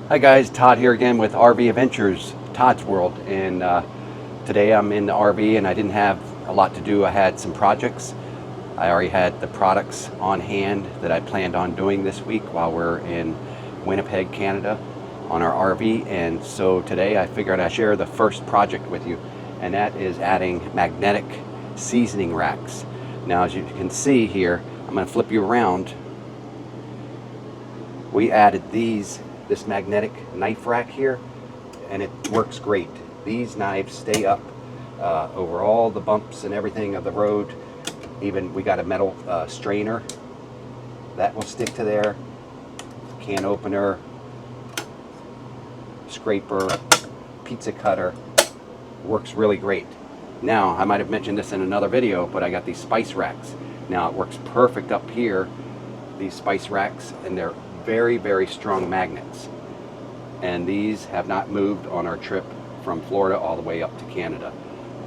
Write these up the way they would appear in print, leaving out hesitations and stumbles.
Hi guys, Todd here again with RV Adventures, Todd's World, and today I'm in the RV and I didn't have a lot to do. I had some projects. I already had the products on hand that I planned on doing this week while we're in Winnipeg, Canada on our RV, and so today I figured I'd share the first project with you, and that is adding magnetic seasoning racks. Now as you can see here, I'm going to flip you around. We added this magnetic knife rack here, and it works great. These knives stay up over all the bumps and everything of the road. Even we got a metal strainer that will stick to there, can opener, scraper, pizza cutter, works really great. Now I might have mentioned this in another video, but I got these spice racks. Now it works perfect up here, these spice racks, and they're very, very strong magnets, and these have not moved on our trip from Florida all the way up to Canada,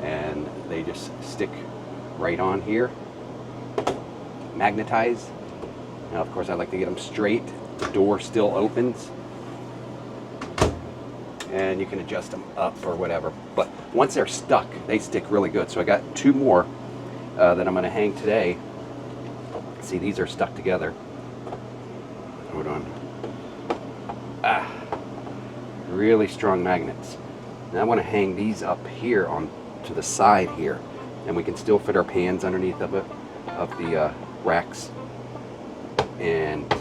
and they just stick right on here, magnetized. Now of course I like to get them straight. The door still opens and you can adjust them up or whatever, but once they're stuck they stick really good. So I got two more that I'm going to hang today. See, these are stuck together. Hold on. Really strong magnets. Now I want to hang these up here on to the side here, and we can still fit our pans underneath of the racks. And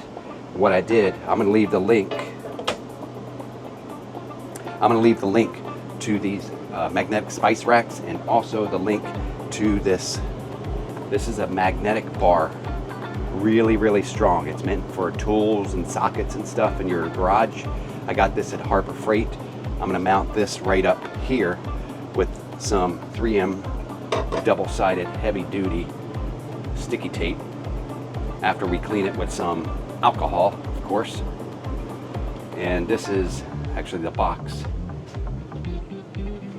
what I did, I'm going to leave the link. I'm going to leave the link to these magnetic spice racks, and also the link to this. This is a magnetic bar. Really, really strong. It's meant for tools and sockets and stuff in your garage. I got this at Harbor Freight. I'm going to mount this right up here with some 3M double-sided heavy-duty sticky tape after we clean it with some alcohol, of course. And this is actually the box.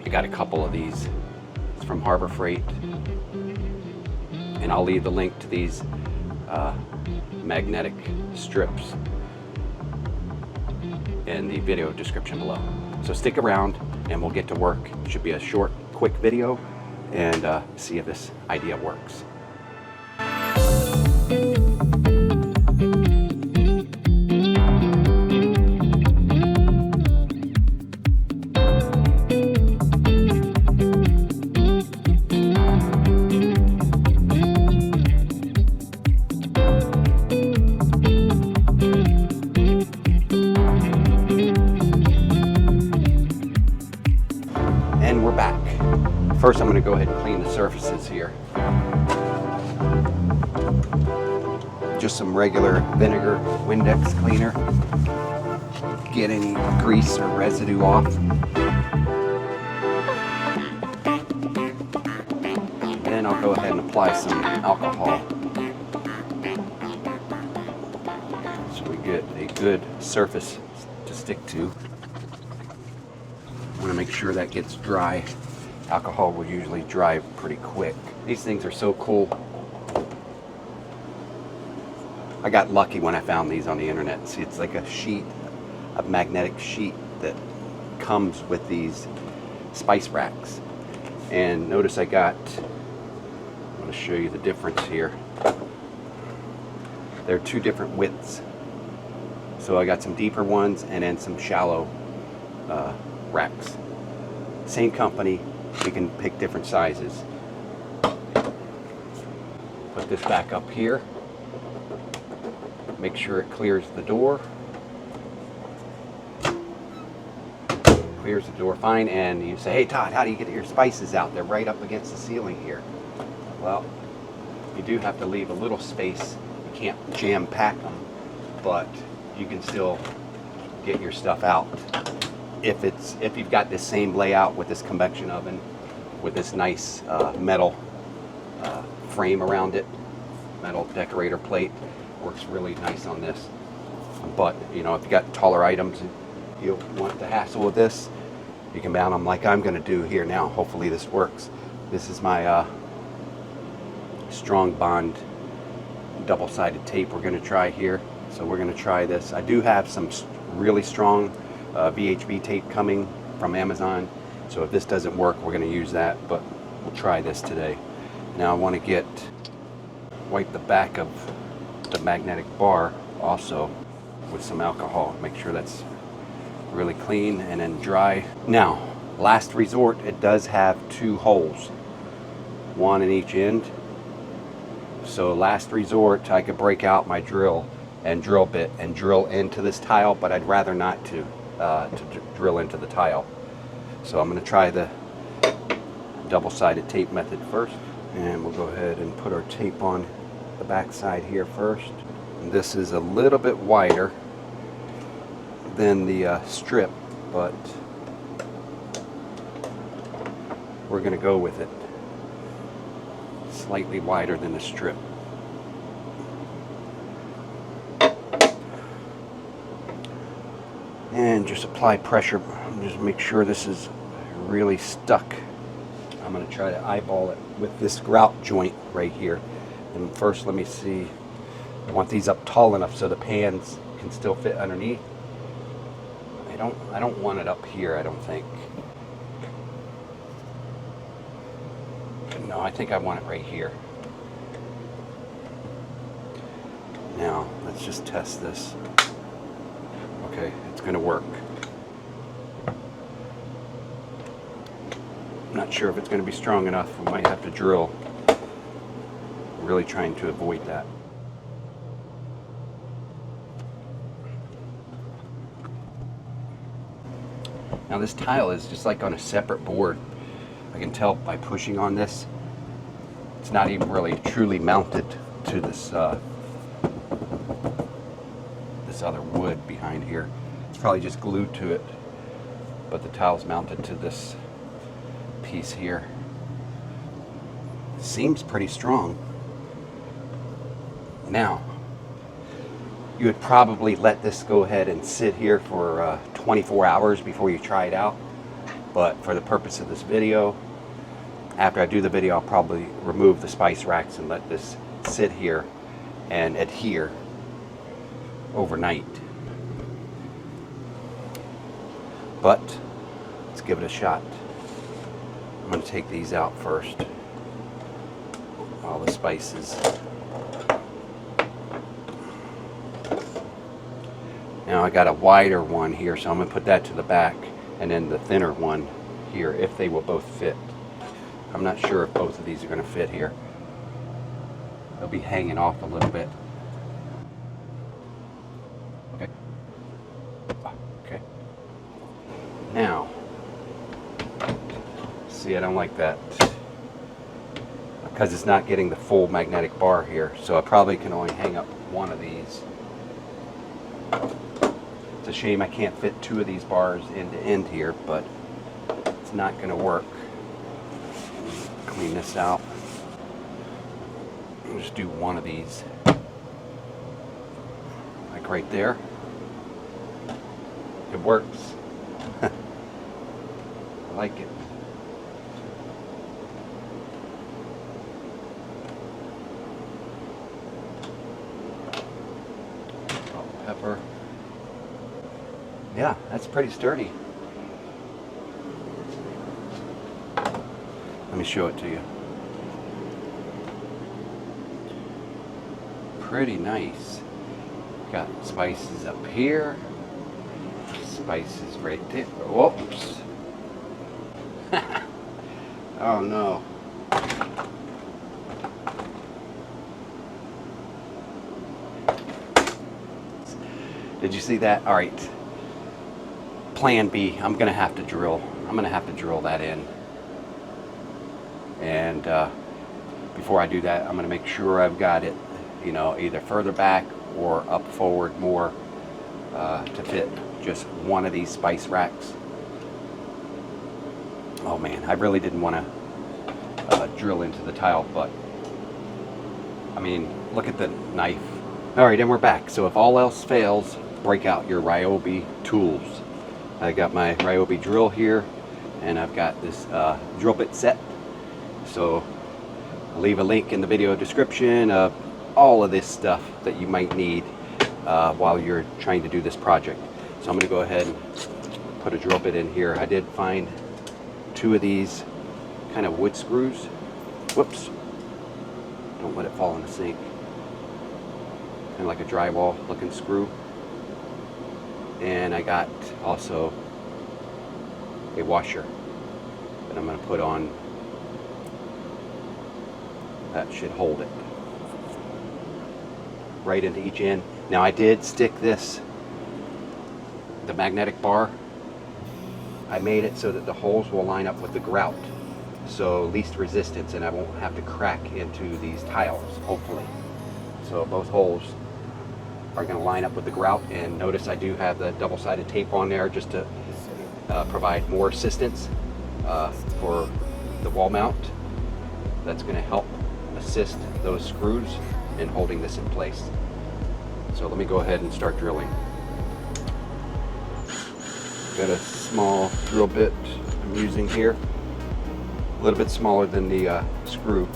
I got a couple of these. It's from Harbor Freight, and I'll leave the link to these magnetic strips in the video description below. So stick around and we'll get to work. It should be a short, quick video, and see if this idea works. And we're back. First, I'm going to go ahead and clean the surfaces here. Just some regular vinegar Windex cleaner. Get any grease or residue off. Then I'll go ahead and apply some alcohol, so we get a good surface to stick to. I want to make sure that gets dry. Alcohol will usually dry pretty quick. These things are so cool. I got lucky when I found these on the internet. See, it's like a sheet, a magnetic sheet that comes with these spice racks. And notice I'm going to show you the difference here. They're two different widths. So I got some deeper ones and then some shallow racks. Same company, we can pick different sizes. Put this back up here. Make sure it clears the door. Clears the door fine, and you say, hey Todd, how do you get your spices out? They're right up against the ceiling here. Well, you do have to leave a little space. You can't jam pack them, but you can still get your stuff out. If you've got this same layout with this convection oven, with this nice metal frame around it, metal decorator plate, works really nice on this. But you know, if you got taller items and you want the hassle with this, you can mount them like I'm going to do here now. Hopefully this works. This is my strong bond double-sided tape we're going to try here. So we're going to try this. I do have some really strong VHB tape coming from Amazon. So if this doesn't work, we're going to use that, but we'll try this today. Now I want to wipe the back of the magnetic bar also with some alcohol. Make sure that's really clean and then dry. Now, last resort, it does have 2 holes, one in each end. So last resort, I could break out my drill and drill bit and drill into this tile, but I'd rather not to drill into the tile. So I'm going to try the double-sided tape method first, and we'll go ahead and put our tape on the back side here first. And this is a little bit wider than the strip, but we're going to go with it. Slightly wider than the strip. And just apply pressure. Just make sure this is really stuck. I'm going to try to eyeball it with this grout joint right here. And first, let me see. I want these up tall enough so the pans can still fit underneath. I don't want it up here, I don't think. No, I think I want it right here. Now, let's just test this. Okay, it's going to work. I'm not sure if it's going to be strong enough. We might have to drill. I'm really trying to avoid that. Now this tile is just like on a separate board. I can tell by pushing on this, it's not even really truly mounted to this this other wood behind here. It's probably just glued to it, but the tile's mounted to this piece here. Seems pretty strong. Now, you would probably let this go ahead and sit here for 24 hours before you try it out. But for the purpose of this video, after I do the video, I'll probably remove the spice racks and let this sit here and adhere overnight. But let's give it a shot. I'm going to take these out first. All the spices. Now I got a wider one here, so I'm going to put that to the back, and then the thinner one here, if they will both fit. I'm not sure if both of these are going to fit here. They'll be hanging off a little bit. Okay. Okay. Now, see, I don't like that because it's not getting the full magnetic bar here, so I probably can only hang up one of these. It's a shame I can't fit 2 of these bars end to end here, but it's not going to work. Clean this out. I'll just do one of these, like right there. It works. I like it. Salt, pepper. Yeah, that's pretty sturdy. Let me show it to you. Pretty nice. Got spices up here. Spices right there. Whoops. Oh no. Did you see that? All right. Plan B, I'm going to have to drill. I'm going to have to drill that in. And before I do that, I'm going to make sure I've got it, you know, either further back or up forward more to fit just one of these spice racks. Oh man, I really didn't want to drill into the tile, but I mean, look at the knife. All right, and we're back. So if all else fails, break out your Ryobi tools. I got my Ryobi drill here, and I've got this drill bit set. So I'll leave a link in the video description of all of this stuff that you might need while you're trying to do this project. So I'm going to go ahead and put a drill bit in here. I did find 2 of these kind of wood screws. Whoops. Don't let it fall in the sink. Kind of like a drywall looking screw. And I got also a washer that I'm going to put on. That should hold it right into each end. Now I did stick this, the magnetic bar, I made it so that the holes will line up with the grout. So least resistance, and I won't have to crack into these tiles, hopefully. So both holes are going to line up with the grout, and notice I do have the double-sided tape on there just to provide more assistance for the wall mount. That's going to help assist those screws in holding this in place. So let me go ahead and start drilling. Got a small drill bit I'm using here, a little bit smaller than the screw.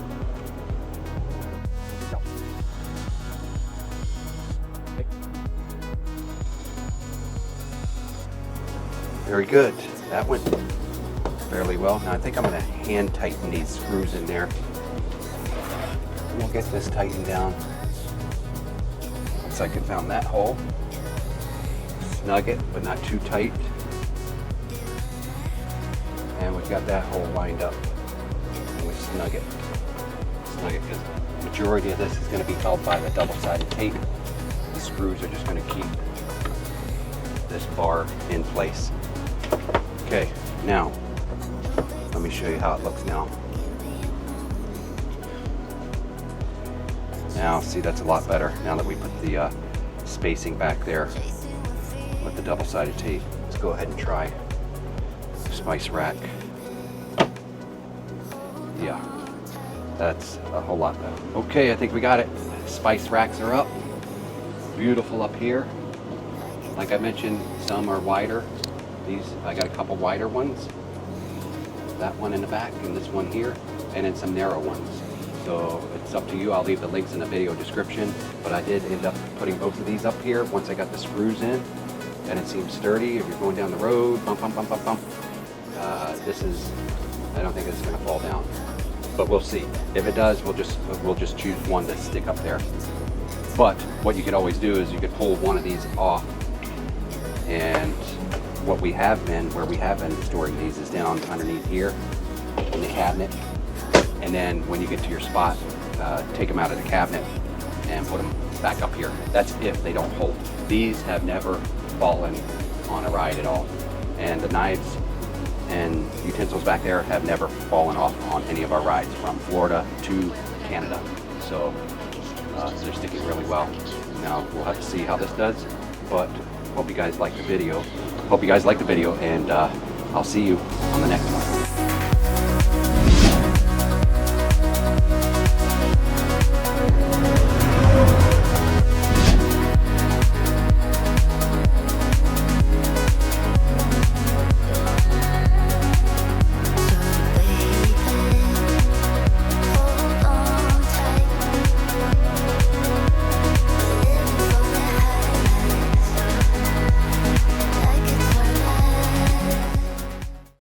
Very good. That went fairly well. Now I think I'm going to hand tighten these screws in there. We'll get this tightened down. Looks like I found that hole. Snug it, but not too tight. And we've got that hole lined up. And we snug it. Snug it, because the majority of this is going to be held by the double-sided tape. The screws are just going to keep this bar in place. Okay, now let me show you how it looks now. Now, see, that's a lot better now that we put the spacing back there with the double-sided tape. Let's go ahead and try the spice rack. Yeah, that's a whole lot better. Okay, I think we got it. Spice racks are up. Beautiful up here. Like I mentioned, some are wider. These, I got a couple wider ones. That one in the back and this one here, and then some narrow ones. So it's up to you. I'll leave the links in the video description, but I did end up putting both of these up here once I got the screws in, and it seems sturdy. If you're going down the road, bump, bump, bump, bump, bump. This is, I don't think it's going to fall down, but we'll see. If it does, we'll just choose one to stick up there. But what you could always do is you could pull one of these off, and where we have been storing these is down underneath here in the cabinet. And then when you get to your spot, take them out of the cabinet and put them back up here. That's if they don't hold. These have never fallen on a ride at all. And the knives and utensils back there have never fallen off on any of our rides from Florida to Canada. So they're sticking really well. Now we'll have to see how this does, but hope you guys like the video. And I'll see you on the next one.